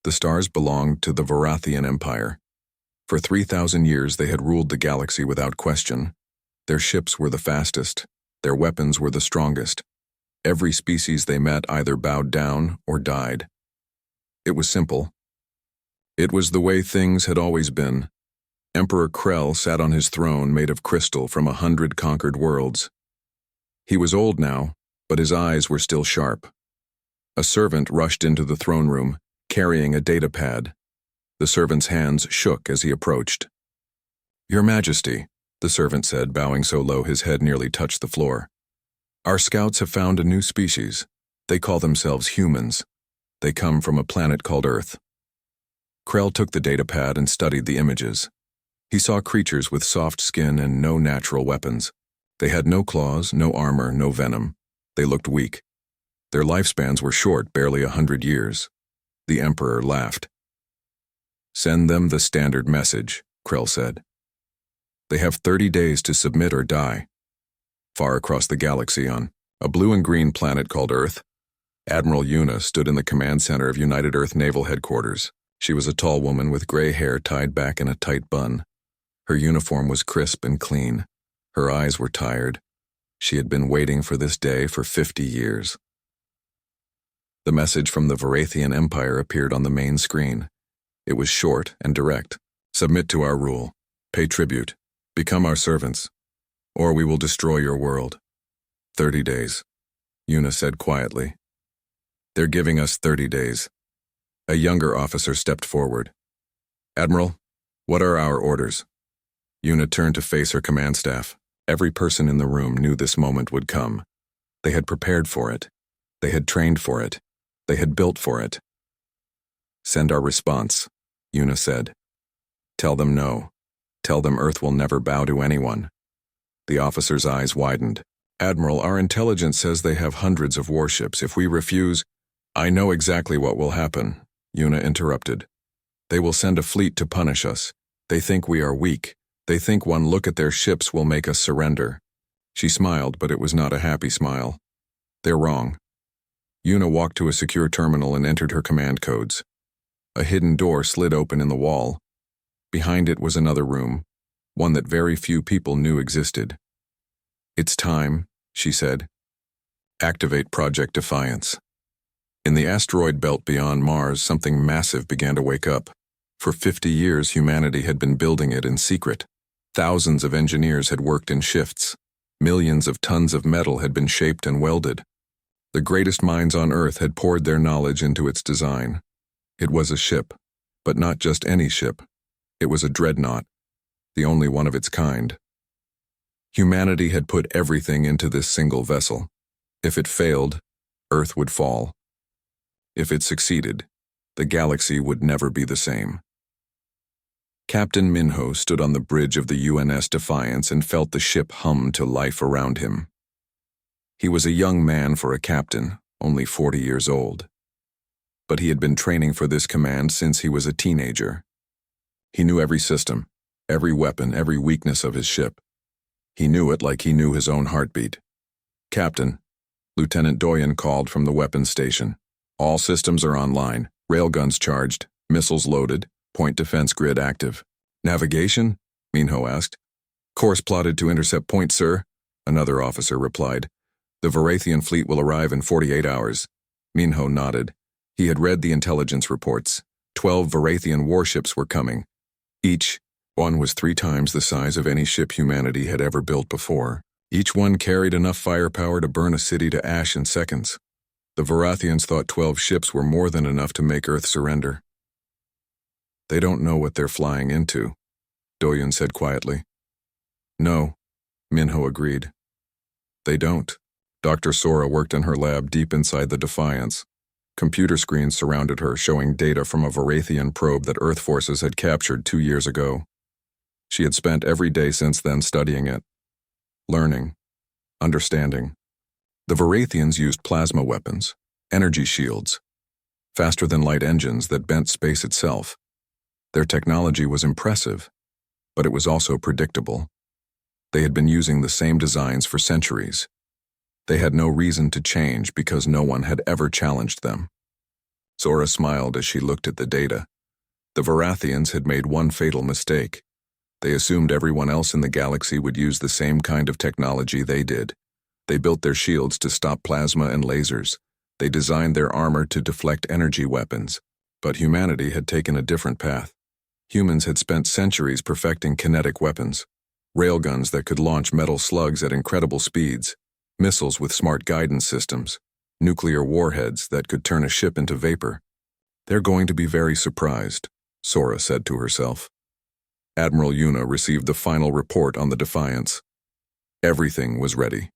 The stars belonged to the Varathian Empire. For 3,000 years they had ruled the galaxy without question. Their ships were the fastest. Their weapons were the strongest. Every species they met either bowed down or died. It was simple. It was the way things had always been. Emperor Krell sat on his throne made of crystal from 100 conquered worlds. He was old now, but his eyes were still sharp. A servant rushed into the throne room, carrying a data pad. The servant's hands shook as he approached. "Your Majesty," the servant said, bowing so low his head nearly touched the floor. "Our scouts have found a new species. They call themselves humans. They come from a planet called Earth." Krell took the data pad and studied the images. He saw creatures with soft skin and no natural weapons. They had no claws, no armor, no venom. They looked weak. Their lifespans were short, barely 100 years. The Emperor laughed. "Send them the standard message," Krell said. "They have 30 days to submit or die." Far across the galaxy, on a blue and green planet called Earth, Admiral Una stood in the command center of United Earth Naval Headquarters. She was a tall woman with gray hair tied back in a tight bun. Her uniform was crisp and clean. Her eyes were tired. She had been waiting for this day for 50 years. The message from the Varathian Empire appeared on the main screen. It was short and direct. "Submit to our rule. Pay tribute. Become our servants. Or we will destroy your world." 30 days, Una said quietly. "They're giving us 30 days. A younger officer stepped forward. "Admiral, what are our orders?" Una turned to face her command staff. Every person in the room knew this moment would come. They had prepared for it. They had trained for it. They had built for it. "Send our response," Una said. "Tell them no. Tell them Earth will never bow to anyone." The officer's eyes widened. "Admiral, our intelligence says they have hundreds of warships. If we refuse—" "I know exactly what will happen," Una interrupted. "They will send a fleet to punish us. They think we are weak. They think one look at their ships will make us surrender." She smiled, but it was not a happy smile. "They're wrong." Una walked to a secure terminal and entered her command codes. A hidden door slid open in the wall. Behind it was another room, one that very few people knew existed. "It's time," she said. "Activate Project Defiance." In the asteroid belt beyond Mars, something massive began to wake up. For 50 years, humanity had been building it in secret. Thousands of engineers had worked in shifts. Millions of tons of metal had been shaped and welded. The greatest minds on Earth had poured their knowledge into its design. It was a ship, but not just any ship. It was a Dreadnought, the only one of its kind. Humanity had put everything into this single vessel. If it failed, Earth would fall. If it succeeded, the galaxy would never be the same. Captain Minho stood on the bridge of the UNS Defiance and felt the ship hum to life around him. He was a young man for a captain, only 40 years old. But he had been training for this command since he was a teenager. He knew every system, every weapon, every weakness of his ship. He knew it like he knew his own heartbeat. "Captain," Lieutenant Doyen called from the weapons station. "All systems are online, railguns charged, missiles loaded, point defense grid active." "Navigation?" Minho asked. "Course plotted to intercept point, sir," another officer replied. "The Varathian fleet will arrive in 48 hours. Minho nodded. He had read the intelligence reports. 12 Varathian warships were coming. Each one was 3 times the size of any ship humanity had ever built before. Each one carried enough firepower to burn a city to ash in seconds. The Varathians thought 12 ships were more than enough to make Earth surrender. "They don't know what they're flying into," Doyen said quietly. "No," Minho agreed. "They don't." Dr. Sora worked in her lab deep inside the Defiance. Computer screens surrounded her, showing data from a Varathian probe that Earth forces had captured 2 years ago. She had spent every day since then studying it, learning, understanding. The Varathians used plasma weapons, energy shields, faster-than-light engines that bent space itself. Their technology was impressive, but it was also predictable. They had been using the same designs for centuries. They had no reason to change because no one had ever challenged them. Zora smiled as she looked at the data. The Varathians had made one fatal mistake. They assumed everyone else in the galaxy would use the same kind of technology they did. They built their shields to stop plasma and lasers. They designed their armor to deflect energy weapons. But humanity had taken a different path. Humans had spent centuries perfecting kinetic weapons, railguns that could launch metal slugs at incredible speeds, missiles with smart guidance systems, nuclear warheads that could turn a ship into vapor. They're going to be very surprised, Zora said to herself. Admiral Yuna received the final report on the Defiance. Everything was ready.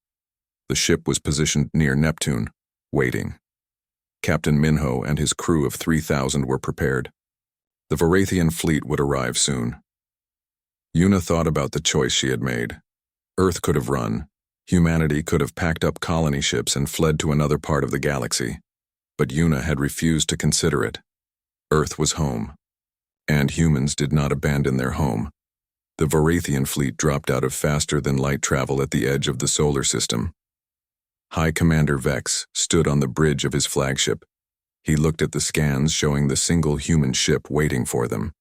The ship was positioned near Neptune, waiting. Captain Minho and his crew of 3,000 were prepared. The Varathian fleet would arrive soon. Yuna thought about the choice she had made. Earth could have run. Humanity could have packed up colony ships and fled to another part of the galaxy. But Yuna had refused to consider it. Earth was home. And humans did not abandon their home. The Varathian fleet dropped out of faster-than-light travel at the edge of the solar system. High Commander Vex stood on the bridge of his flagship. He looked at the scans showing the single human ship waiting for them.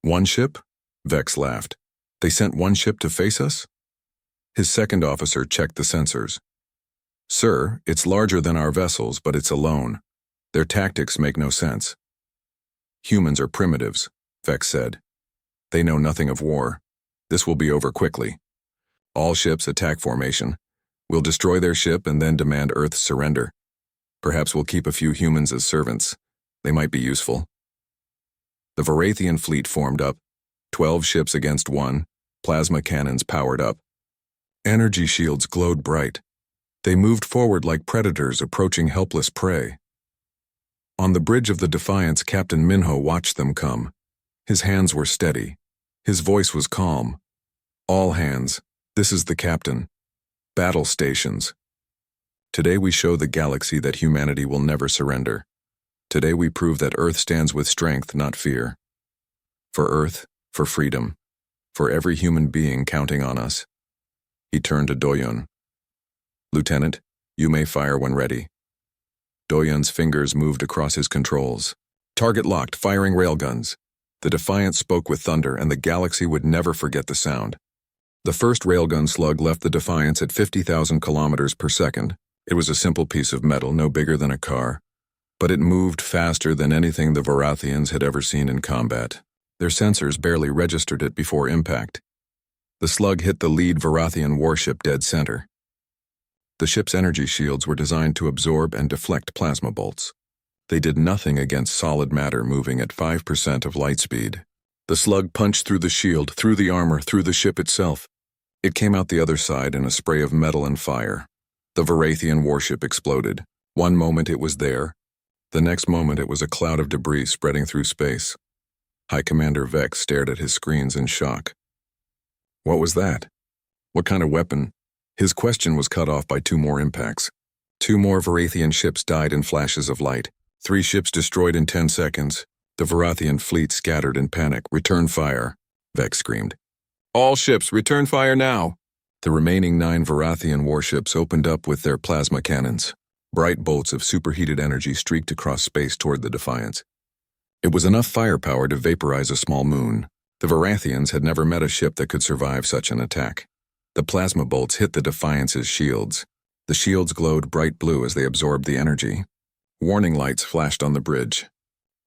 One ship? Vex laughed. They sent one ship to face us? His second officer checked the sensors. Sir, it's larger than our vessels, but it's alone. Their tactics make no sense. Humans are primitives, Vex said. They know nothing of war. This will be over quickly. All ships attack formation. We'll destroy their ship and then demand Earth's surrender. Perhaps we'll keep a few humans as servants. They might be useful. The Varathian fleet formed up, 12 ships against one, plasma cannons powered up. Energy shields glowed bright. They moved forward like predators approaching helpless prey. On the bridge of the Defiance, Captain Minho watched them come. His hands were steady. His voice was calm. All hands, this is the captain. Battle stations. Today we show the galaxy that humanity will never surrender. Today we prove that Earth stands with strength, not fear. For Earth, for freedom, for every human being counting on us. He turned to Doyon. Lieutenant, you may fire when ready. Doyon's fingers moved across his controls. Target locked, firing railguns. The Defiance spoke with thunder, and the galaxy would never forget the sound. The first railgun slug left the Defiance at 50,000 kilometers per second. It was a simple piece of metal, no bigger than a car. But it moved faster than anything the Varathians had ever seen in combat. Their sensors barely registered it before impact. The slug hit the lead Varathian warship dead center. The ship's energy shields were designed to absorb and deflect plasma bolts. They did nothing against solid matter moving at 5% of light speed. The slug punched through the shield, through the armor, through the ship itself. It came out the other side in a spray of metal and fire. The Varathian warship exploded. One moment it was there. The next moment it was a cloud of debris spreading through space. High Commander Vex stared at his screens in shock. What was that? What kind of weapon? His question was cut off by two more impacts. Two more Varathian ships died in flashes of light. 3 ships destroyed in 10 seconds. The Varathian fleet scattered in panic. Return fire, Vex screamed. All ships, return fire now. The remaining 9 Varathian warships opened up with their plasma cannons. Bright bolts of superheated energy streaked across space toward the Defiance. It was enough firepower to vaporize a small moon. The Varathians had never met a ship that could survive such an attack. The plasma bolts hit the Defiance's shields. The shields glowed bright blue as they absorbed the energy. Warning lights flashed on the bridge.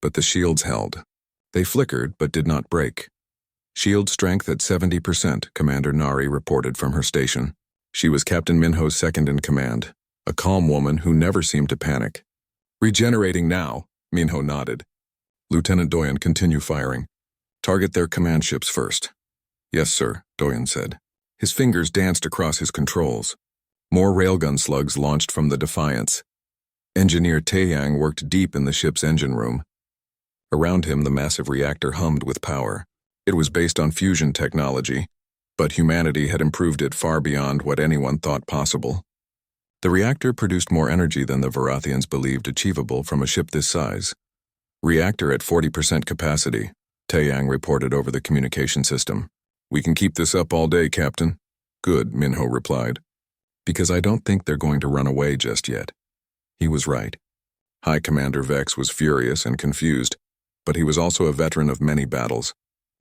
But the shields held. They flickered but did not break. Shield strength at 70%, Commander Nari reported from her station. She was Captain Minho's second in command, a calm woman who never seemed to panic. Regenerating now, Minho nodded. Lieutenant Doyon, continue firing. Target their command ships first. Yes, sir, Doyon said. His fingers danced across his controls. More railgun slugs launched from the Defiance. Engineer Taeyang worked deep in the ship's engine room. Around him, the massive reactor hummed with power. It was based on fusion technology, but humanity had improved it far beyond what anyone thought possible. The reactor produced more energy than the Varathians believed achievable from a ship this size. Reactor at 40% capacity, Taeyang reported over the communication system. We can keep this up all day, Captain. Good, Minho replied. Because I don't think they're going to run away just yet. He was right. High Commander Vex was furious and confused, but he was also a veteran of many battles.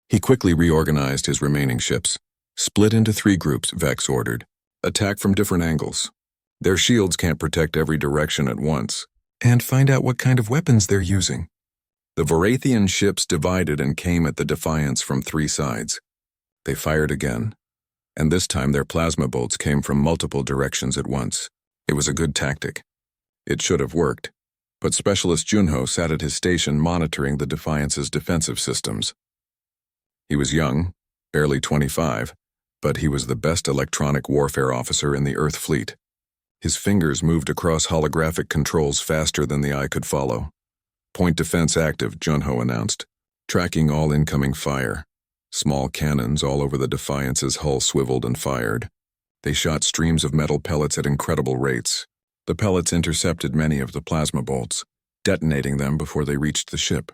He quickly reorganized his remaining ships. Split into 3 groups, Vex ordered. Attack from different angles. Their shields can't protect every direction at once. And find out what kind of weapons they're using. The Varathian ships divided and came at the Defiance from 3 sides. They fired again, and this time their plasma bolts came from multiple directions at once. It was a good tactic. It should have worked, but Specialist Junho sat at his station monitoring the Defiance's defensive systems. He was young, barely 25, but he was the best electronic warfare officer in the Earth fleet. His fingers moved across holographic controls faster than the eye could follow. Point defense active, Junho announced, tracking all incoming fire. Small cannons all over the Defiance's hull swiveled and fired. They shot streams of metal pellets at incredible rates. The pellets intercepted many of the plasma bolts, detonating them before they reached the ship.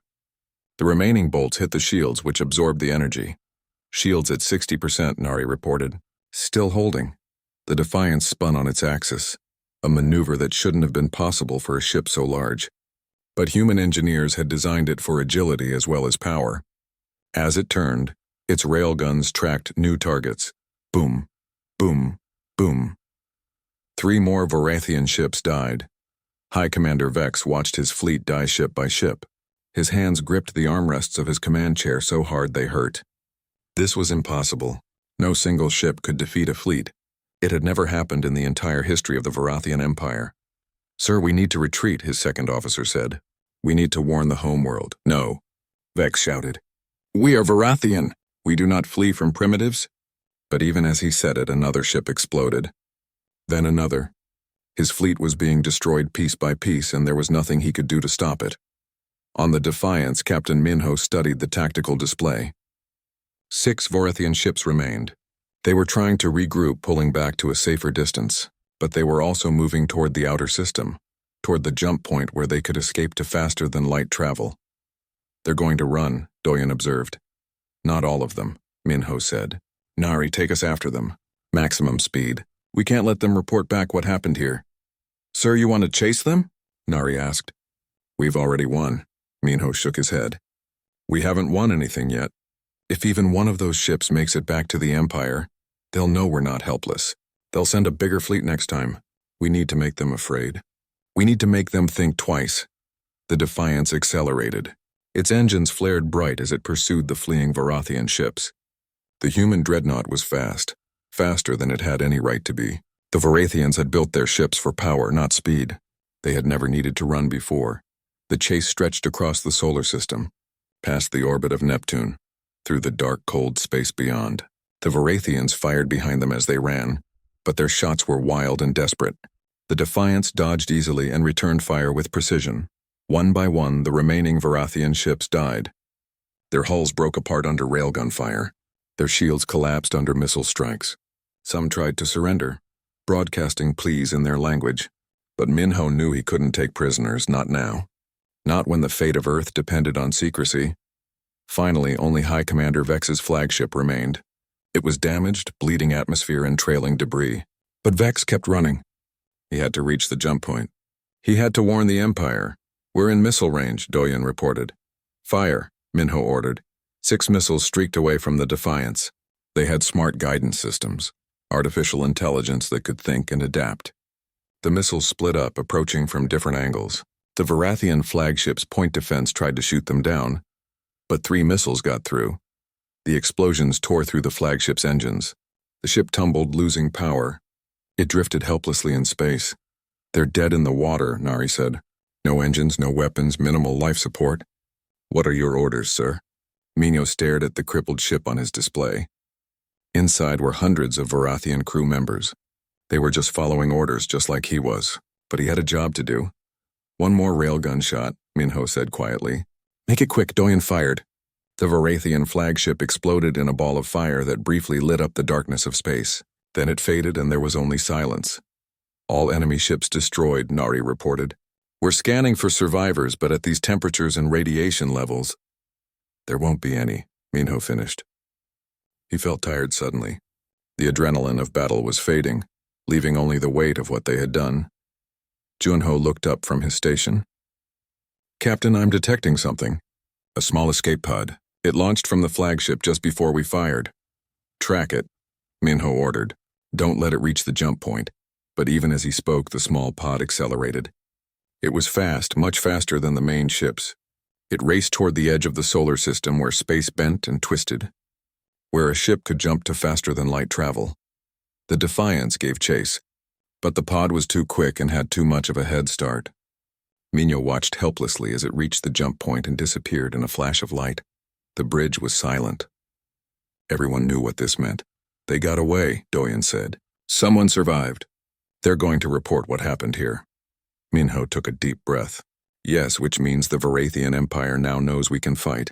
The remaining bolts hit the shields, which absorbed the energy. Shields at 60%, Nari reported. Still holding. The Defiance spun on its axis, a maneuver that shouldn't have been possible for a ship so large. But human engineers had designed it for agility as well as power. As it turned, its railguns tracked new targets. Boom, boom, boom. 3 more Varathian ships died. High Commander Vex watched his fleet die ship by ship. His hands gripped the armrests of his command chair so hard they hurt. This was impossible. No single ship could defeat a fleet. It had never happened in the entire history of the Varathian Empire. "Sir, we need to retreat," his second officer said. "We need to warn the homeworld." "No," Vex shouted. "We are Varathian. We do not flee from primitives." But even as he said it, another ship exploded. Then another. His fleet was being destroyed piece by piece, and there was nothing he could do to stop it. On the Defiance, Captain Minho studied the tactical display. 6 Varathian ships remained. They were trying to regroup, pulling back to a safer distance, but they were also moving toward the outer system, toward the jump point where they could escape to faster-than-light travel. "They're going to run," Doyen observed. "Not all of them," Minho said. "Nari, take us after them. Maximum speed. We can't let them report back what happened here." "Sir, you want to chase them?" Nari asked. "We've already won." Minho shook his head. "We haven't won anything yet. If even one of those ships makes it back to the Empire, they'll know we're not helpless. They'll send a bigger fleet next time. We need to make them afraid. We need to make them think twice." The Defiance accelerated. Its engines flared bright as it pursued the fleeing Varathian ships. The human Dreadnought was fast, faster than it had any right to be. The Varathians had built their ships for power, not speed. They had never needed to run before. The chase stretched across the solar system, past the orbit of Neptune, through the dark, cold space beyond. The Varathians fired behind them as they ran, but their shots were wild and desperate. The Defiance dodged easily and returned fire with precision. One by one, the remaining Varathian ships died. Their hulls broke apart under railgun fire. Their shields collapsed under missile strikes. Some tried to surrender, broadcasting pleas in their language. But Minho knew he couldn't take prisoners, not now. Not when the fate of Earth depended on secrecy. Finally, only High Commander Vex's flagship remained. It was damaged, bleeding atmosphere and trailing debris. But Vex kept running. He had to reach the jump point. He had to warn the Empire. "We're in missile range," Doyen reported. "Fire," Minho ordered. 6 missiles streaked away from the Defiance. They had smart guidance systems, artificial intelligence that could think and adapt. The missiles split up, approaching from different angles. The Varathian flagship's point defense tried to shoot them down, but 3 missiles got through. The explosions tore through the flagship's engines. The ship tumbled, losing power. It drifted helplessly in space. "They're dead in the water," Nari said. "No engines, no weapons, minimal life support." "What are your orders, sir?" Minho stared at the crippled ship on his display. Inside were hundreds of Varathian crew members. They were just following orders, just like he was, but he had a job to do. "One more railgun shot," Minho said quietly. "Make it quick," Doyen fired. The Varathian flagship exploded in a ball of fire that briefly lit up the darkness of space. Then it faded and there was only silence. "All enemy ships destroyed," Nari reported. "We're scanning for survivors, but at these temperatures and radiation levels..." "There won't be any," Minho finished. He felt tired suddenly. The adrenaline of battle was fading, leaving only the weight of what they had done. Junho looked up from his station. Captain, I'm detecting something. A small escape pod. It launched from the flagship just before we fired. Track it, Minho ordered. Don't let it reach the jump point. But even as he spoke, the small pod accelerated. It was fast, much faster than the main ships. It raced toward the edge of the solar system where space bent and twisted, where a ship could jump to faster-than-light travel. The Defiance gave chase, but the pod was too quick and had too much of a head start. Minho watched helplessly as it reached the jump point and disappeared in a flash of light. The bridge was silent. Everyone knew what this meant. They got away, Doyen said. Someone survived. They're going to report what happened here. Minho took a deep breath. Yes, which means the Varathian Empire now knows we can fight.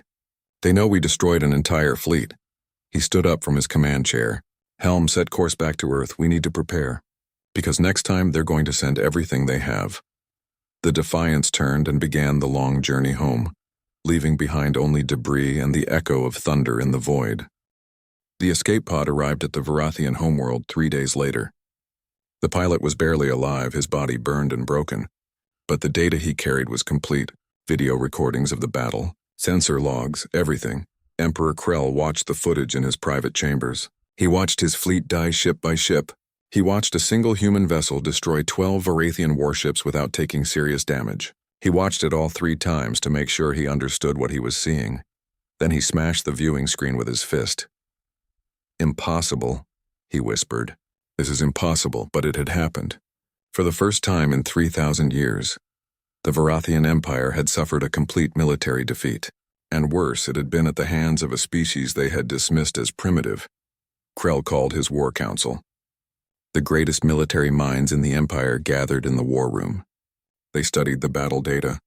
They know we destroyed an entire fleet. He stood up from his command chair. Helm, set course back to Earth. We need to prepare. Because next time they're going to send everything they have. The Defiance turned and began the long journey home, leaving behind only debris and the echo of thunder in the void. The escape pod arrived at the Varathian homeworld 3 days later. The pilot was barely alive, his body burned and broken. But the data he carried was complete. Video recordings of the battle, sensor logs, everything. Emperor Krell watched the footage in his private chambers. He watched his fleet die ship by ship. He watched a single human vessel destroy 12 Varathian warships without taking serious damage. He watched it all 3 times to make sure he understood what he was seeing. Then he smashed the viewing screen with his fist. Impossible, he whispered. This is impossible, but it had happened. For the first time in 3,000 years, the Varathian Empire had suffered a complete military defeat. And worse, it had been at the hands of a species they had dismissed as primitive. Krell called his war council. The greatest military minds in the Empire gathered in the war room. They studied the battle data.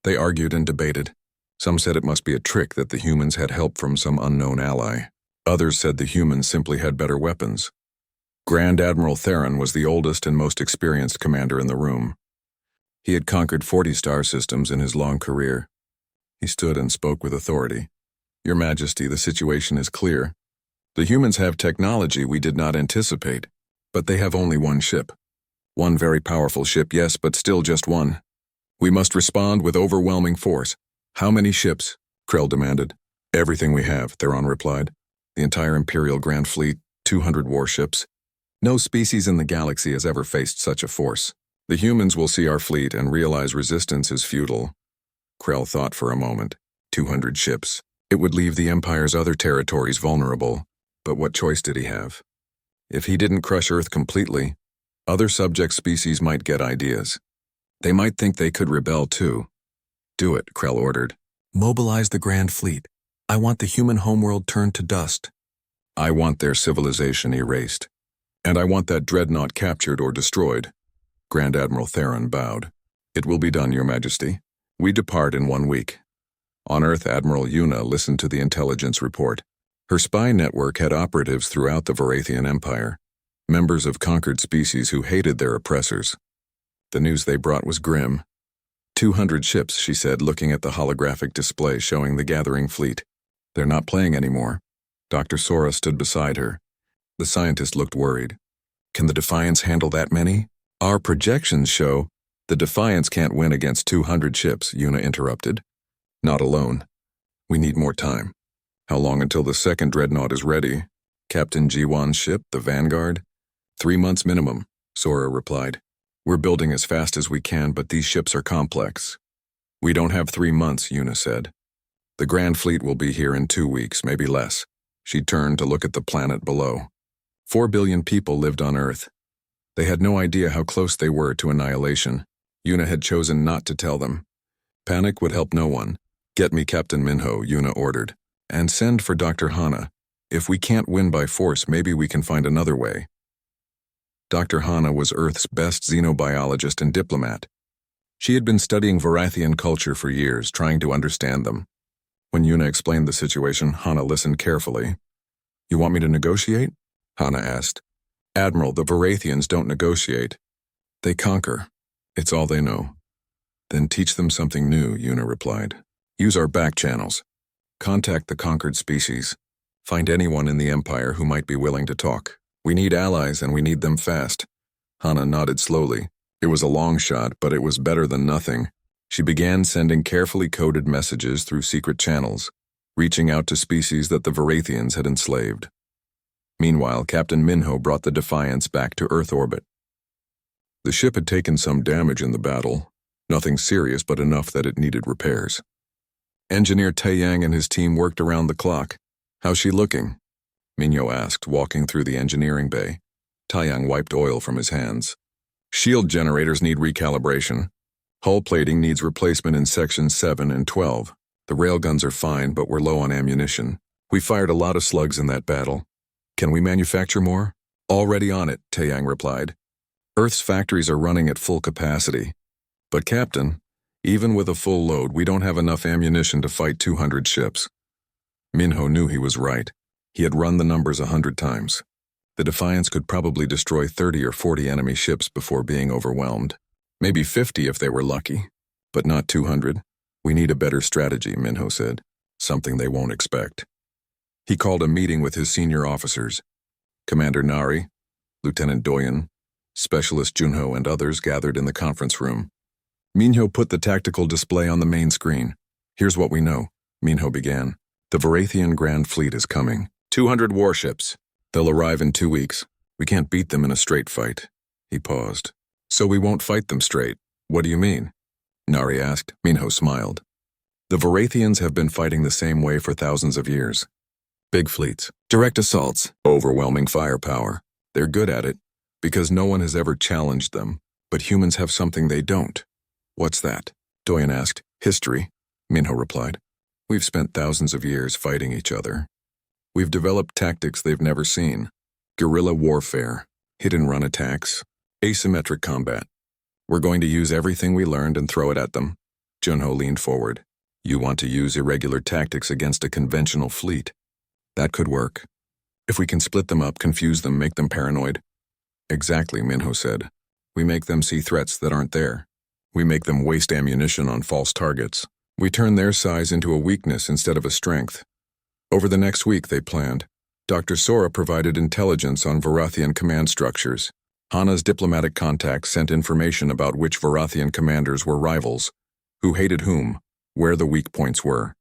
They argued and debated. Some said it must be a trick that the humans had help from some unknown ally. Others said the humans simply had better weapons. Grand Admiral Theron was the oldest and most experienced commander in the room. He had conquered 40 star systems in his long career. He stood and spoke with authority. Your Majesty, the situation is clear. The humans have technology we did not anticipate, but they have only one ship. One very powerful ship, yes, but still just one. We must respond with overwhelming force. How many ships? Krell demanded. Everything we have, Theron replied. The entire Imperial Grand Fleet, 200 warships. No species in the galaxy has ever faced such a force. The humans will see our fleet and realize resistance is futile. Krell thought for a moment. 200 ships. It would leave the Empire's other territories vulnerable. But what choice did he have? If he didn't crush Earth completely, other subject species might get ideas. They might think they could rebel too. Do it, Krell ordered. Mobilize the Grand Fleet. I want the human homeworld turned to dust. I want their civilization erased. And I want that Dreadnought captured or destroyed. Grand Admiral Theron bowed. It will be done, Your Majesty. We depart in 1 week. On Earth, Admiral Yuna listened to the intelligence report. Her spy network had operatives throughout the Varathian Empire, members of conquered species who hated their oppressors. The news they brought was grim. 200 ships, she said, looking at the holographic display showing the gathering fleet. They're not playing anymore. Dr. Sora stood beside her. The scientist looked worried. Can the Defiance handle that many? Our projections show the Defiance can't win against 200 ships, Yuna interrupted. Not alone. We need more time. How long until the second Dreadnought is ready? Captain Jiwan's ship, the Vanguard? 3 months minimum, Sora replied. We're building as fast as we can, but these ships are complex. We don't have 3 months, Yuna said. The Grand Fleet will be here in 2 weeks, maybe less. She turned to look at the planet below. 4 billion people lived on Earth. They had no idea how close they were to annihilation. Yuna had chosen not to tell them. Panic would help no one. Get me Captain Minho, Yuna ordered. And send for Dr. Hana. If we can't win by force, maybe we can find another way. Dr. Hana was Earth's best xenobiologist and diplomat. She had been studying Varathian culture for years, trying to understand them. When Yuna explained the situation, Hana listened carefully. You want me to negotiate? Hana asked. Admiral, the Varathians don't negotiate. They conquer. It's all they know. Then teach them something new, Yuna replied. Use our back channels. Contact the conquered species. Find anyone in the Empire who might be willing to talk. We need allies and we need them fast. Hana nodded slowly. It was a long shot, but it was better than nothing. She began sending carefully coded messages through secret channels, reaching out to species that the Varathians had enslaved. Meanwhile, Captain Minho brought the Defiance back to Earth orbit. The ship had taken some damage in the battle, nothing serious but enough that it needed repairs. Engineer Taeyang and his team worked around the clock. "How's she looking?" Minho asked, walking through the engineering bay. Taeyang wiped oil from his hands. "Shield generators need recalibration. Hull plating needs replacement in sections 7 and 12. The railguns are fine, but we're low on ammunition. We fired a lot of slugs in that battle. Can we manufacture more?" "Already on it," Taeyang replied. "Earth's factories are running at full capacity. But Captain, even with a full load, we don't have enough ammunition to fight 200 ships." Minho knew he was right. He had run the numbers 100 times. The Defiance could probably destroy 30 or 40 enemy ships before being overwhelmed. Maybe 50 if they were lucky, but not 200. "We need a better strategy," Minho said, "something they won't expect." He called a meeting with his senior officers. Commander Nari, Lieutenant Doyen, Specialist Junho, and others gathered in the conference room. Minho put the tactical display on the main screen. "Here's what we know," Minho began. "The Varathian Grand Fleet is coming. 200 warships. They'll arrive in 2 weeks. We can't beat them in a straight fight." He paused. "So we won't fight them straight. What do you mean?" Nari asked. Minho smiled. "The Varathians have been fighting the same way for thousands of years. Big fleets, direct assaults, overwhelming firepower. They're good at it, because no one has ever challenged them, but humans have something they don't." "What's that?" Doyen asked. "History," Minho replied. "We've spent thousands of years fighting each other. We've developed tactics they've never seen. Guerrilla warfare, hit-and-run attacks, asymmetric combat. We're going to use everything we learned and throw it at them." Junho leaned forward. "You want to use irregular tactics against a conventional fleet? That could work. If we can split them up, confuse them, make them paranoid." "Exactly," Minho said. "We make them see threats that aren't there. We make them waste ammunition on false targets. We turn their size into a weakness instead of a strength." Over the next week, they planned. Dr. Sora provided intelligence on Varathian command structures. Hana's diplomatic contacts sent information about which Varathian commanders were rivals, who hated whom, where the weak points were.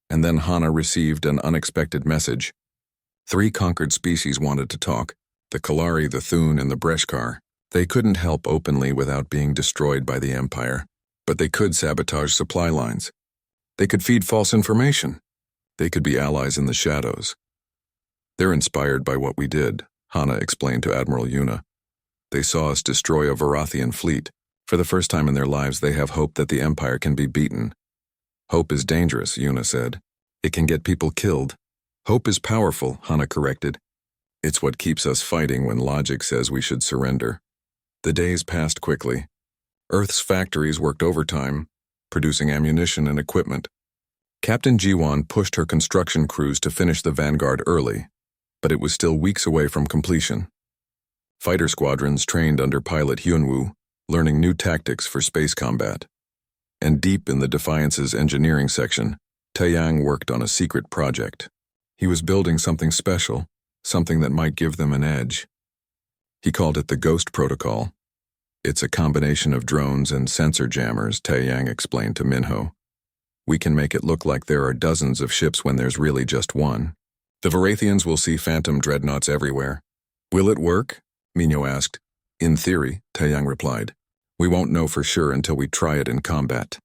And then Hana received an unexpected message. 3 conquered species wanted to talk: the Kalari, the Thun, and the Breshkar. They couldn't help openly without being destroyed by the Empire, but they could sabotage supply lines. They could feed false information. They could be allies in the shadows. "They're inspired by what we did," Hana explained to Admiral Yuna. "They saw us destroy a Varathian fleet. For the first time in their lives, they have hope that the Empire can be beaten." "Hope is dangerous," Yuna said. "It can get people killed." "Hope is powerful," Hana corrected. "It's what keeps us fighting when logic says we should surrender." The days passed quickly. Earth's factories worked overtime, producing ammunition and equipment. Captain Jiwan pushed her construction crews to finish the Vanguard early, but it was still weeks away from completion. Fighter squadrons trained under pilot Hyunwoo, learning new tactics for space combat. And deep in the Defiance's engineering section, Taeyang worked on a secret project. He was building something special, something that might give them an edge. He called it the Ghost Protocol. "It's a combination of drones and sensor jammers," Taeyang explained to Minho. "We can make it look like there are dozens of ships when there's really just one. The Varathians will see phantom dreadnoughts everywhere." "Will it work?" Minho asked. "In theory," Taeyang replied. "We won't know for sure until we try it in combat."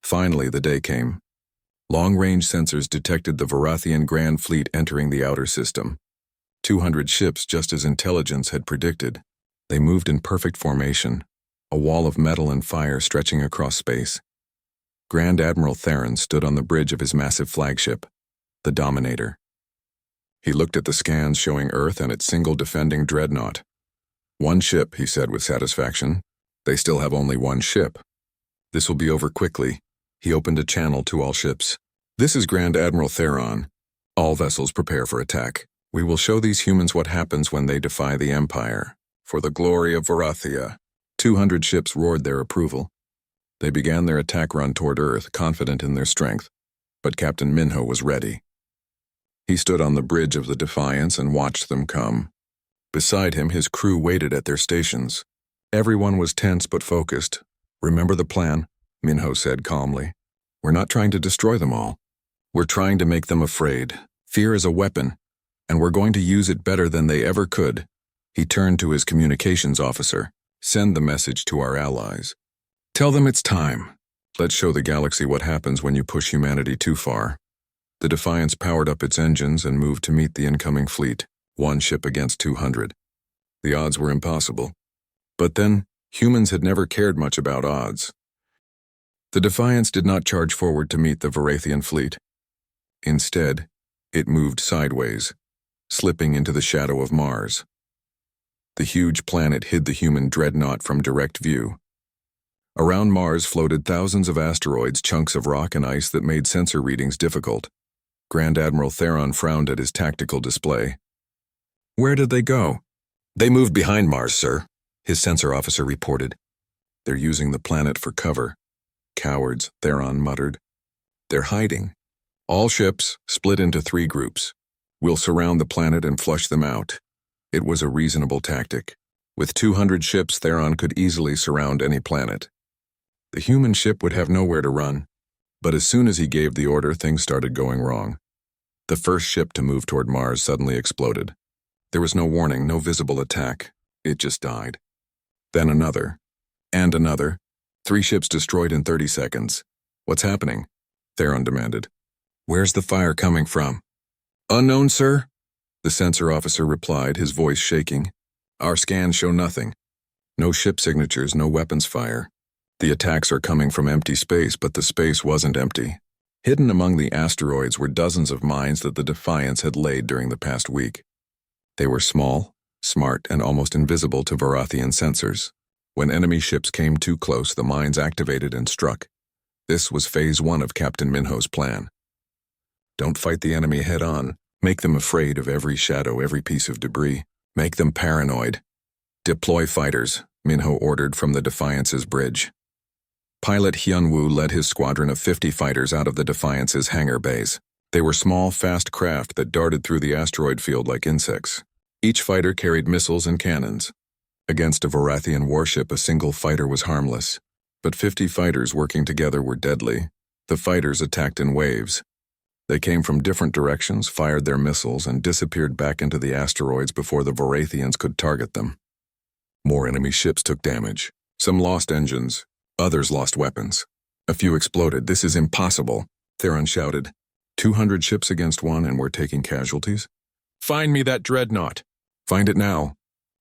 Finally, the day came. Long-range sensors detected the Varathian Grand Fleet entering the outer system. 200 ships, just as intelligence had predicted. They moved in perfect formation, a wall of metal and fire stretching across space. Grand Admiral Theron stood on the bridge of his massive flagship, the Dominator. He looked at the scans showing Earth and its single defending dreadnought. "One ship," he said with satisfaction. "They still have only one ship. This will be over quickly." He opened a channel to all ships. "This is Grand Admiral Theron. All vessels prepare for attack. We will show these humans what happens when they defy the Empire. For the glory of Varathia." 200 ships roared their approval. They began their attack run toward Earth, confident in their strength. But Captain Minho was ready. He stood on the bridge of the Defiance and watched them come. Beside him, his crew waited at their stations. Everyone was tense but focused. "Remember the plan?" Minho said calmly. "We're not trying to destroy them all. We're trying to make them afraid. Fear is a weapon, and we're going to use it better than they ever could." He turned to his communications officer. "Send the message to our allies. Tell them it's time. Let's show the galaxy what happens when you push humanity too far." The Defiance powered up its engines and moved to meet the incoming fleet, 1 ship against 200. The odds were impossible. But then, humans had never cared much about odds. The Defiance did not charge forward to meet the Varathian fleet. Instead, it moved sideways, slipping into the shadow of Mars. The huge planet hid the human Dreadnought from direct view. Around Mars floated thousands of asteroids, chunks of rock and ice that made sensor readings difficult. Grand Admiral Theron frowned at his tactical display. "Where did they go?" "They moved behind Mars, sir," his sensor officer reported. "They're using the planet for cover." "Cowards," Theron muttered. "They're hiding. All ships, split into 3 groups. We'll surround the planet and flush them out." It was a reasonable tactic. With 200 ships, Theron could easily surround any planet. The human ship would have nowhere to run. But as soon as he gave the order, things started going wrong. The first ship to move toward Mars suddenly exploded. There was no warning, no visible attack. It just died. Then another. And another. 3 ships destroyed in 30 seconds. "What's happening?" Theron demanded. "Where's the fire coming from?" "Unknown, sir," the sensor officer replied, his voice shaking. "Our scans show nothing. No ship signatures, no weapons fire. The attacks are coming from empty space, but the space wasn't empty. Hidden among the asteroids were dozens of mines that the Defiance had laid during the past week. They were small, smart, and almost invisible to Varathian sensors. When enemy ships came too close, the mines activated and struck. This was Phase 1 of Captain Minho's plan. Don't fight the enemy head-on. Make them afraid of every shadow, every piece of debris. Make them paranoid. "Deploy fighters," Minho ordered from the Defiance's bridge. Pilot Hyunwoo led his squadron of 50 fighters out of the Defiance's hangar bays. They were small, fast craft that darted through the asteroid field like insects. Each fighter carried missiles and cannons. Against a Varathian warship, a single fighter was harmless. But 50 fighters working together were deadly. The fighters attacked in waves. They came from different directions, fired their missiles, and disappeared back into the asteroids before the Varathians could target them. More enemy ships took damage. Some lost engines. Others lost weapons. A few exploded. "This is impossible," Theron shouted. 200 ships against 1 and we're taking casualties? "Find me that Dreadnought." "Find it now."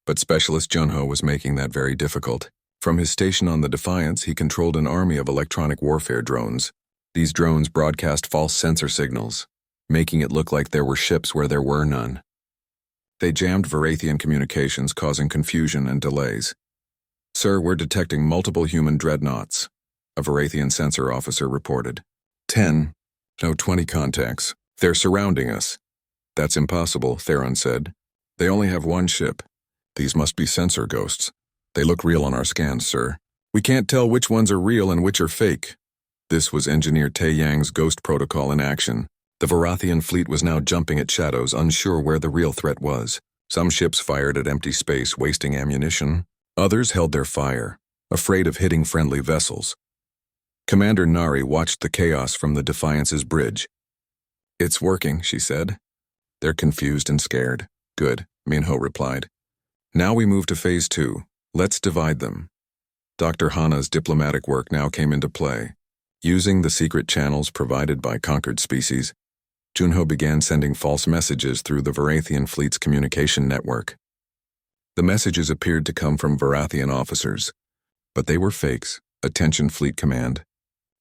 But Specialist Junho was making that very difficult. From his station on the Defiance, he controlled an army of electronic warfare drones. These drones broadcast false sensor signals, making it look like there were ships where there were none. They jammed Varathian communications, causing confusion and delays. "Sir, we're detecting multiple human dreadnoughts," a Varathian sensor officer reported. 10. No, 20 contacts. They're surrounding us." "That's impossible," Theron said. "They only have 1 ship. These must be sensor ghosts. They look real on our scans, sir. We can't tell which ones are real and which are fake." This was Engineer Tae Yang's ghost protocol in action. The Varathian fleet was now jumping at shadows, unsure where the real threat was. Some ships fired at empty space, wasting ammunition. Others held their fire, afraid of hitting friendly vessels. Commander Nari watched the chaos from the Defiance's bridge. "It's working," she said. "They're confused and scared." "Good," Minho replied. "Now we move to Phase 2. Let's divide them." Dr. Hana's diplomatic work now came into play. Using the secret channels provided by conquered species, Junho began sending false messages through the Varathian fleet's communication network. The messages appeared to come from Varathian officers, but they were fakes. "Attention Fleet Command.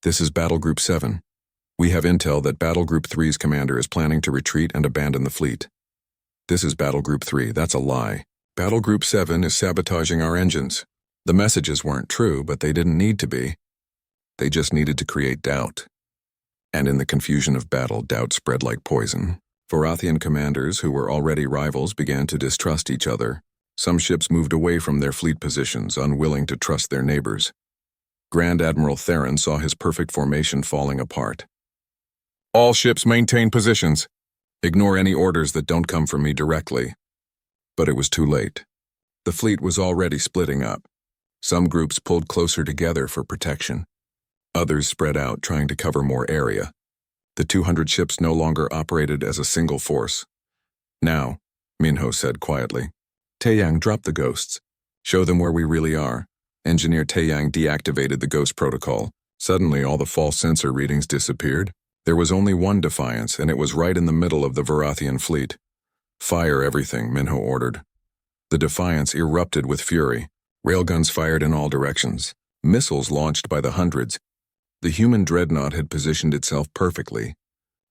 This is Battle Group 7. We have intel that Battle Group 3's commander is planning to retreat and abandon the fleet. This is Battle Group 3. That's a lie. Battle Group 7 is sabotaging our engines." The messages weren't true, but they didn't need to be. They just needed to create doubt. And in the confusion of battle, doubt spread like poison. Varathian commanders, who were already rivals, began to distrust each other. Some ships moved away from their fleet positions, unwilling to trust their neighbors. Grand Admiral Theron saw his perfect formation falling apart. "All ships maintain positions. Ignore any orders that don't come from me directly." But it was too late. The fleet was already splitting up. Some groups pulled closer together for protection. Others spread out, trying to cover more area. The 200 ships no longer operated as a single force. Now, Minho said quietly, Taeyang, drop the ghosts. Show them where we really are. Engineer Taeyang deactivated the ghost protocol. Suddenly, all the false sensor readings disappeared. There was only one Defiance, and it was right in the middle of the Varathian fleet. Fire everything, Minho ordered. The Defiance erupted with fury. Railguns fired in all directions. Missiles launched by the hundreds. The human Dreadnought had positioned itself perfectly,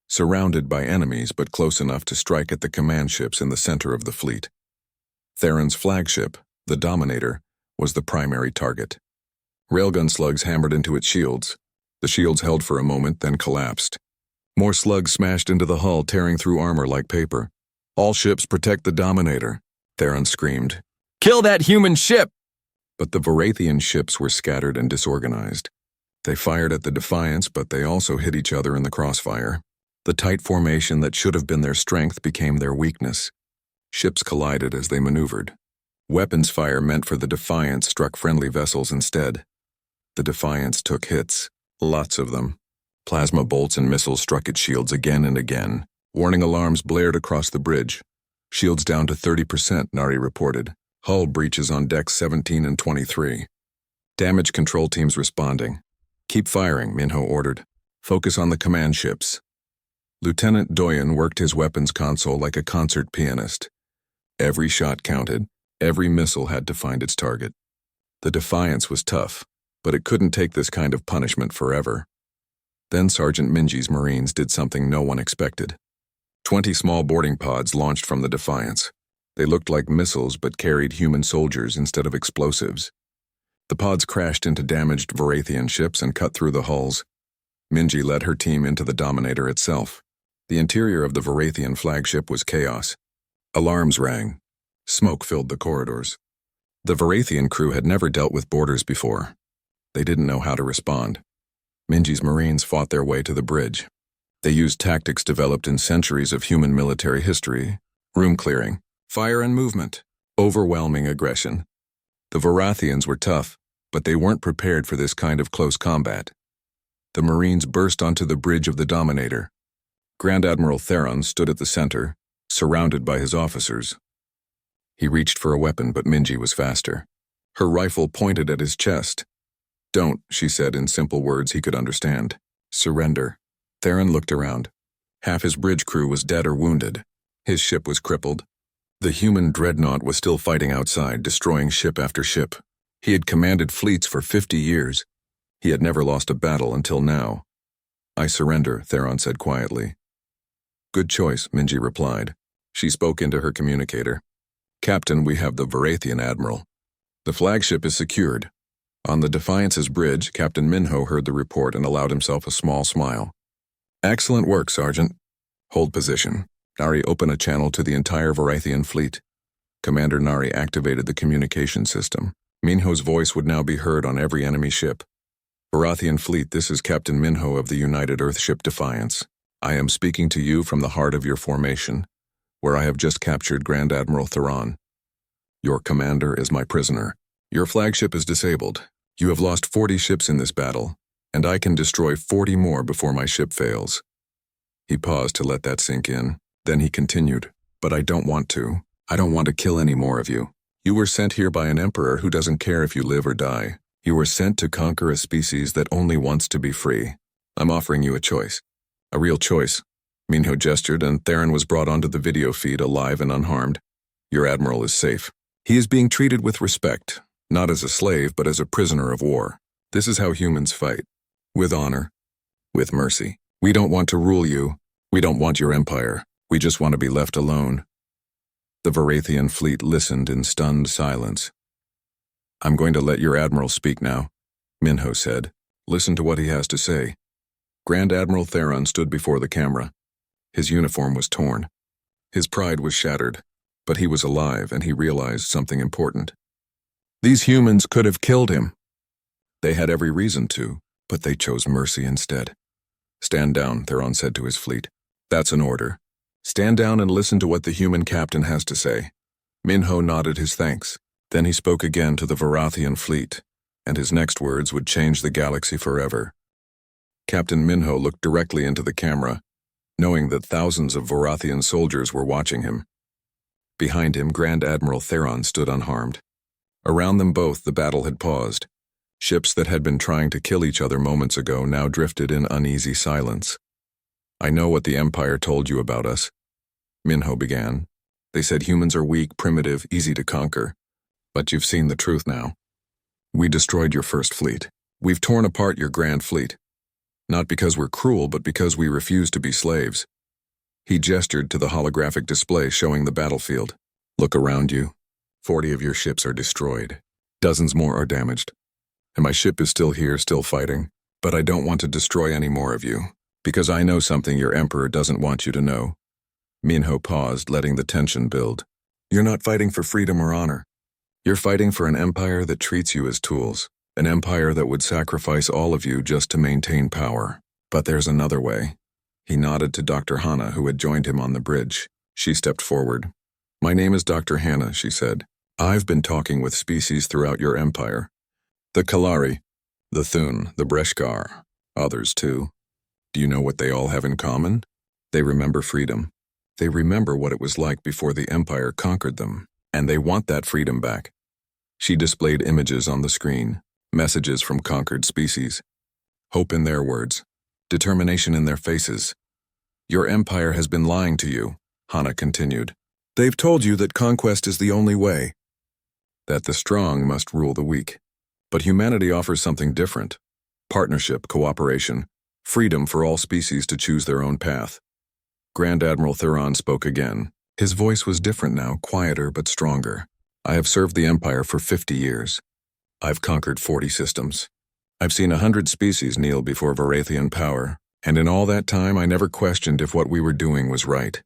surrounded by enemies but close enough to strike at the command ships in the center of the fleet. Theron's flagship, the Dominator, was the primary target. Railgun slugs hammered into its shields. The shields held for a moment, then collapsed. More slugs smashed into the hull, tearing through armor like paper. All ships protect the Dominator, Theron screamed. Kill that human ship! But the Varathian ships were scattered and disorganized. They fired at the Defiance, but they also hit each other in the crossfire. The tight formation that should have been their strength became their weakness. Ships collided as they maneuvered. Weapons fire meant for the Defiance struck friendly vessels instead. The Defiance took hits, lots of them. Plasma bolts and missiles struck its shields again and again. Warning alarms blared across the bridge. Shields down to 30%, Nari reported. Hull breaches on decks 17 and 23. Damage control teams responding. Keep firing, Minho ordered. Focus on the command ships. Lieutenant Doyen worked his weapons console like a concert pianist. Every shot counted. Every missile had to find its target. The Defiance was tough, but it couldn't take this kind of punishment forever. Then Sergeant Minji's Marines did something no one expected. 20 small boarding pods launched from the Defiance. They looked like missiles but carried human soldiers instead of explosives. The pods crashed into damaged Varathian ships and cut through the hulls. Minji led her team into the Dominator itself. The interior of the Varathian flagship was chaos. Alarms rang. Smoke filled the corridors. The Varathian crew had never dealt with boarders before. They didn't know how to respond. Minji's Marines fought their way to the bridge. They used tactics developed in centuries of human military history: room clearing, fire and movement, overwhelming aggression. The Varathians were tough, but they weren't prepared for this kind of close combat. The Marines burst onto the bridge of the Dominator. Grand Admiral Theron stood at the center, surrounded by his officers. He reached for a weapon, but Minji was faster. Her rifle pointed at his chest. "Don't," she said in simple words he could understand. "Surrender." Theron looked around. Half his bridge crew was dead or wounded. His ship was crippled. The human Dreadnought was still fighting outside, destroying ship after ship. He had commanded fleets for 50 years. He had never lost a battle until now. "I surrender," Theron said quietly. "Good choice," Minji replied. She spoke into her communicator. "Captain, we have the Varathian Admiral. The flagship is secured." On the Defiance's bridge, Captain Minho heard the report and allowed himself a small smile. "Excellent work, Sergeant. Hold position. Nari, open a channel to the entire Varathian fleet." Commander Nari activated the communication system. Minho's voice would now be heard on every enemy ship. "Varathian fleet, this is Captain Minho of the United Earthship Defiance. I am speaking to you from the heart of your formation, where I have just captured Grand Admiral Theron. Your commander is my prisoner. Your flagship is disabled. You have lost 40 ships in this battle, and I can destroy 40 more before my ship fails." He paused to let that sink in. Then he continued, "But I don't want to. I don't want to kill any more of you. You were sent here by an emperor who doesn't care if you live or die. You were sent to conquer a species that only wants to be free. I'm offering you a choice. A real choice." Minho gestured, and Theron was brought onto the video feed alive and unharmed. "Your admiral is safe. He is being treated with respect, not as a slave, but as a prisoner of war. This is how humans fight. With honor. With mercy. We don't want to rule you. We don't want your empire. We just want to be left alone." The Varathian fleet listened in stunned silence. "I'm going to let your admiral speak now," Minho said. "Listen to what he has to say." Grand Admiral Theron stood before the camera. His uniform was torn. His pride was shattered, but he was alive and he realized something important. These humans could have killed him. They had every reason to, but they chose mercy instead. "Stand down," Theron said to his fleet. "That's an order. Stand down and listen to what the human captain has to say." Minho nodded his thanks. Then he spoke again to the Varathian fleet, and his next words would change the galaxy forever. Captain Minho looked directly into the camera, knowing that thousands of Varathian soldiers were watching him. Behind him, Grand Admiral Theron stood unharmed. Around them both, the battle had paused. Ships that had been trying to kill each other moments ago now drifted in uneasy silence. "I know what the Empire told you about us," Minho began. "They said humans are weak, primitive, easy to conquer. But you've seen the truth now. We destroyed your first fleet. We've torn apart your Grand Fleet. Not because we're cruel, but because we refuse to be slaves." He gestured to the holographic display showing the battlefield. "Look around you. 40 of your ships are destroyed. Dozens more are damaged. And my ship is still here, still fighting. But I don't want to destroy any more of you, because I know something your Emperor doesn't want you to know." Minho paused, letting the tension build. "You're not fighting for freedom or honor. You're fighting for an empire that treats you as tools, an empire that would sacrifice all of you just to maintain power. But there's another way." He nodded to Dr. Hannah, who had joined him on the bridge. She stepped forward. "My name is Dr. Hannah," she said. "I've been talking with species throughout your empire. The Kalari, the Thun, the Breshkar, others too. Do you know what they all have in common? They remember freedom. They remember what it was like before the Empire conquered them, and they want that freedom back." She displayed images on the screen, messages from conquered species. Hope in their words, determination in their faces. "Your empire has been lying to you," Hannah continued. "They've told you that conquest is the only way, that the strong must rule the weak. But humanity offers something different: partnership, cooperation, freedom for all species to choose their own path." Grand Admiral Theron spoke again. His voice was different now, quieter but stronger. "I have served the Empire for 50 years. I've conquered 40 systems. I've seen 100 species kneel before Varathian power, and in all that time I never questioned if what we were doing was right."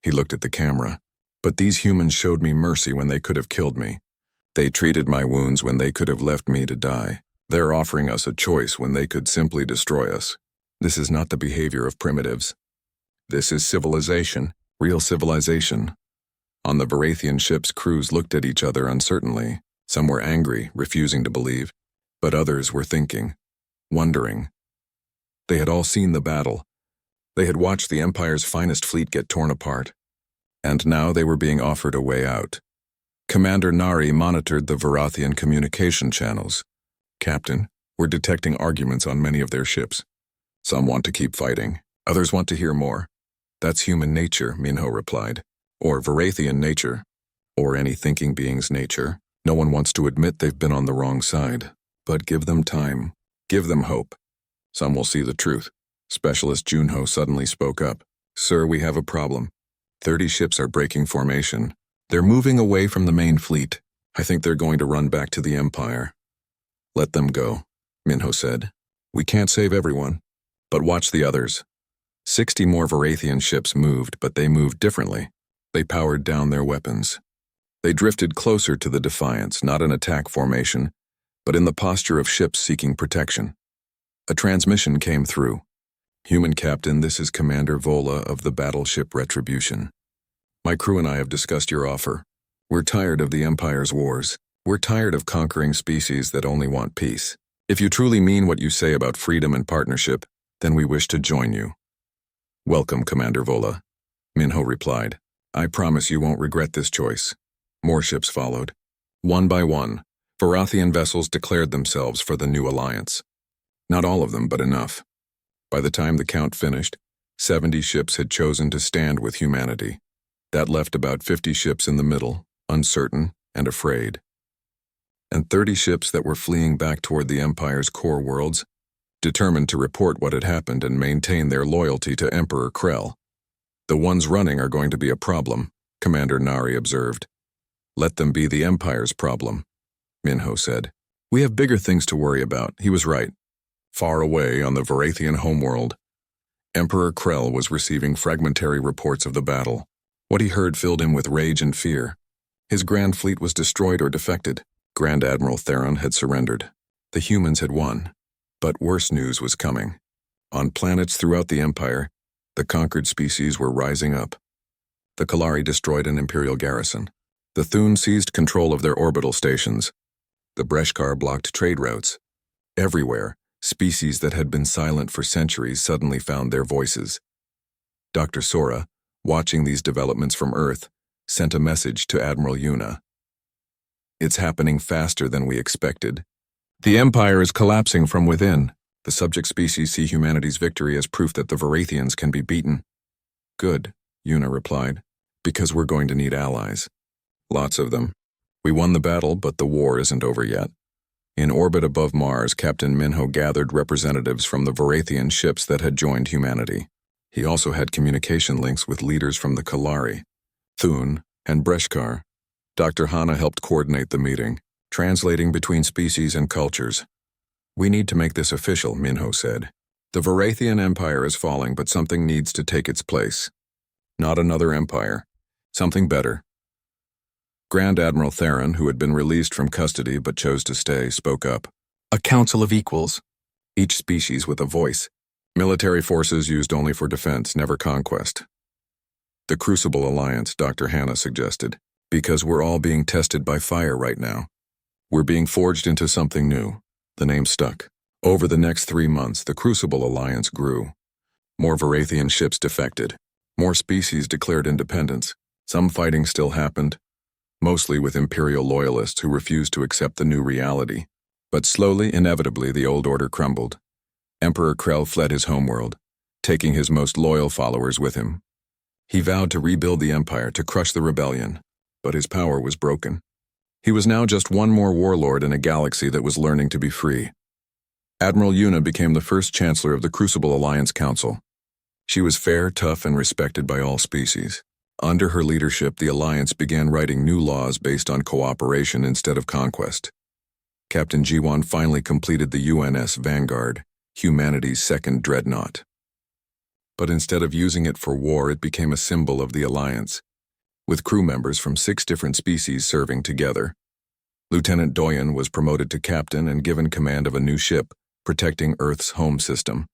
He looked at the camera. "But these humans showed me mercy when they could have killed me. They treated my wounds when they could have left me to die. They're offering us a choice when they could simply destroy us. This is not the behavior of primitives. This is civilization, real civilization." On the Varathian ships, crews looked at each other uncertainly. Some were angry, refusing to believe, but others were thinking, wondering. They had all seen the battle. They had watched the Empire's finest fleet get torn apart. And now they were being offered a way out. Commander Nari monitored the Varathian communication channels. "Captain, we're detecting arguments on many of their ships. Some want to keep fighting. Others want to hear more." "That's human nature," Minho replied. "Or Varathian nature. Or any thinking being's nature. No one wants to admit they've been on the wrong side. But give them time. Give them hope. Some will see the truth." Specialist Junho suddenly spoke up. "Sir, we have a problem. 30 ships are breaking formation. They're moving away from the main fleet. I think they're going to run back to the Empire." "Let them go," Minho said. "We can't save everyone. But watch the others." 60 more Varathian ships moved, but they moved differently. They powered down their weapons. They drifted closer to the Defiance, not in attack formation, but in the posture of ships seeking protection. A transmission came through. "Human Captain, this is Commander Vola of the battleship Retribution. My crew and I have discussed your offer. We're tired of the Empire's wars. We're tired of conquering species that only want peace. If you truly mean what you say about freedom and partnership, then we wish to join you." "Welcome, Commander Vola," Minho replied. "I promise you won't regret this choice." More ships followed. One by one, Varathian vessels declared themselves for the new alliance. Not all of them, but enough. By the time the count finished, 70 ships had chosen to stand with humanity. That left about 50 ships in the middle, uncertain and afraid. And 30 ships that were fleeing back toward the Empire's core worlds, determined to report what had happened and maintain their loyalty to Emperor Krell. "The ones running are going to be a problem," Commander Nari observed. "Let them be the Empire's problem," Minho said. "We have bigger things to worry about." He was right. Far away on the Varathian homeworld, Emperor Krell was receiving fragmentary reports of the battle. What he heard filled him with rage and fear. His Grand Fleet was destroyed or defected. Grand Admiral Theron had surrendered. The humans had won. But worse news was coming. On planets throughout the Empire, the conquered species were rising up. The Kalari destroyed an Imperial garrison. The Thun seized control of their orbital stations. The Breshkar blocked trade routes. Everywhere, Species that had been silent for centuries suddenly found their voices. Dr. Sora, watching these developments from Earth, sent a message to Admiral Yuna. It's happening faster than we expected. The Empire is collapsing from within. The subject species see humanity's victory as proof that the Varathians can be beaten. Good, Yuna replied, because we're going to need allies. Lots of them. We won the battle, but the war isn't over yet. In orbit above Mars, Captain Minho gathered representatives from the Varathian ships that had joined humanity. He also had communication links with leaders from the Kalari, Thun, and Breshkar. Dr. Hana helped coordinate the meeting, translating between species and cultures. We need to make this official, Minho said. The Varathian Empire is falling, but something needs to take its place. Not another empire. Something better. Grand Admiral Theron, who had been released from custody but chose to stay, spoke up. A council of equals. Each species with a voice. Military forces used only for defense, never conquest. The Crucible Alliance, Dr. Hannah suggested. Because we're all being tested by fire right now. We're being forged into something new. The name stuck. Over the next 3 months, the Crucible Alliance grew. More Varathian ships defected. More species declared independence. Some fighting still happened, mostly with Imperial loyalists who refused to accept the new reality. But slowly, inevitably, the old order crumbled. Emperor Krell fled his homeworld, taking his most loyal followers with him. He vowed to rebuild the empire, to crush the rebellion, but his power was broken. He was now just one more warlord in a galaxy that was learning to be free. Admiral Yuna became the first Chancellor of the Crucible Alliance Council. She was fair, tough, and respected by all species. Under her leadership, the Alliance began writing new laws based on cooperation instead of conquest. Captain Jiwan finally completed the UNS Vanguard, humanity's second Dreadnought. But instead of using it for war, it became a symbol of the Alliance, with crew members from 6 different species serving together. Lieutenant Doyen was promoted to captain and given command of a new ship, protecting Earth's home system.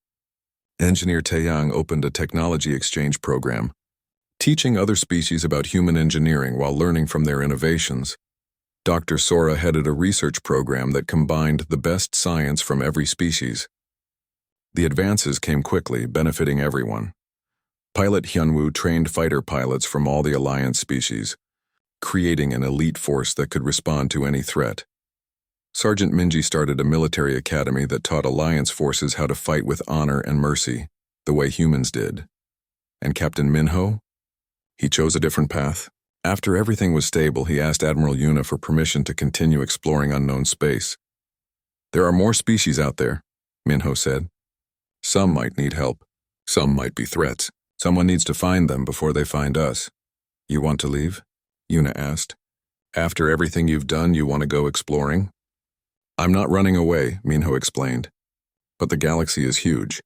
Engineer Taeyang opened a technology exchange program, teaching other species about human engineering while learning from their innovations. Dr. Sora headed a research program that combined the best science from every species. The advances came quickly, benefiting everyone. Pilot Hyunwoo trained fighter pilots from all the Alliance species, creating an elite force that could respond to any threat. Sergeant Minji started a military academy that taught Alliance forces how to fight with honor and mercy, the way humans did. And Captain Minho? He chose a different path. After everything was stable, he asked Admiral Yuna for permission to continue exploring unknown space. There are more species out there, Minho said. Some might need help. Some might be threats. Someone needs to find them before they find us. You want to leave? Yuna asked. After everything you've done, you want to go exploring? I'm not running away, Minho explained. But the galaxy is huge.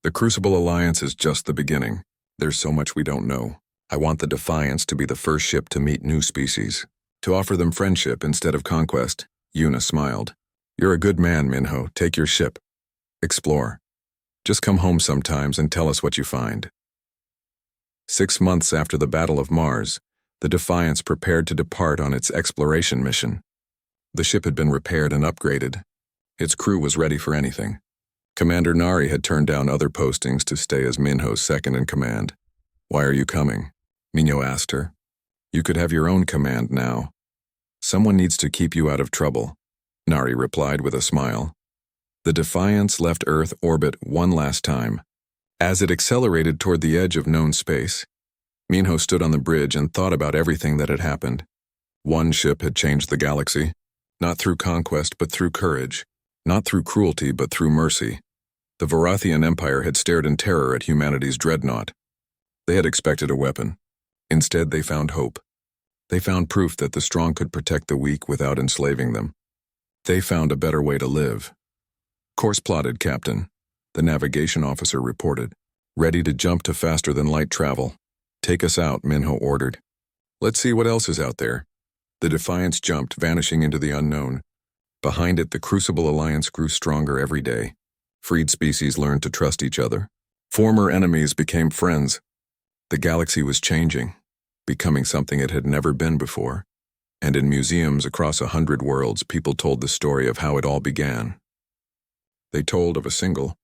The Crucible Alliance is just the beginning. There's so much we don't know. I want the Defiance to be the first ship to meet new species, to offer them friendship instead of conquest. Yuna smiled. You're a good man, Minho. Take your ship. Explore. Just come home sometimes and tell us what you find. 6 months after the Battle of Mars, the Defiance prepared to depart on its exploration mission. The ship had been repaired and upgraded. Its crew was ready for anything. Commander Nari had turned down other postings to stay as Minho's second-in-command. Why are you coming? Minho asked her. You could have your own command now. Someone needs to keep you out of trouble, Nari replied with a smile. The Defiance left Earth orbit one last time. As it accelerated toward the edge of known space, Minho stood on the bridge and thought about everything that had happened. One ship had changed the galaxy, not through conquest but through courage, not through cruelty but through mercy. The Varathian Empire had stared in terror at humanity's Dreadnought. They had expected a weapon. Instead, they found hope. They found proof that the strong could protect the weak without enslaving them. They found a better way to live. Course plotted, Captain, the navigation officer reported. Ready to jump to faster-than-light travel. Take us out, Minho ordered. Let's see what else is out there. The Defiance jumped, vanishing into the unknown. Behind it, the Crucible Alliance grew stronger every day. Freed species learned to trust each other. Former enemies became friends. The galaxy was changing, becoming something it had never been before. And in museums across 100 worlds, people told the story of how it all began. They told of a single,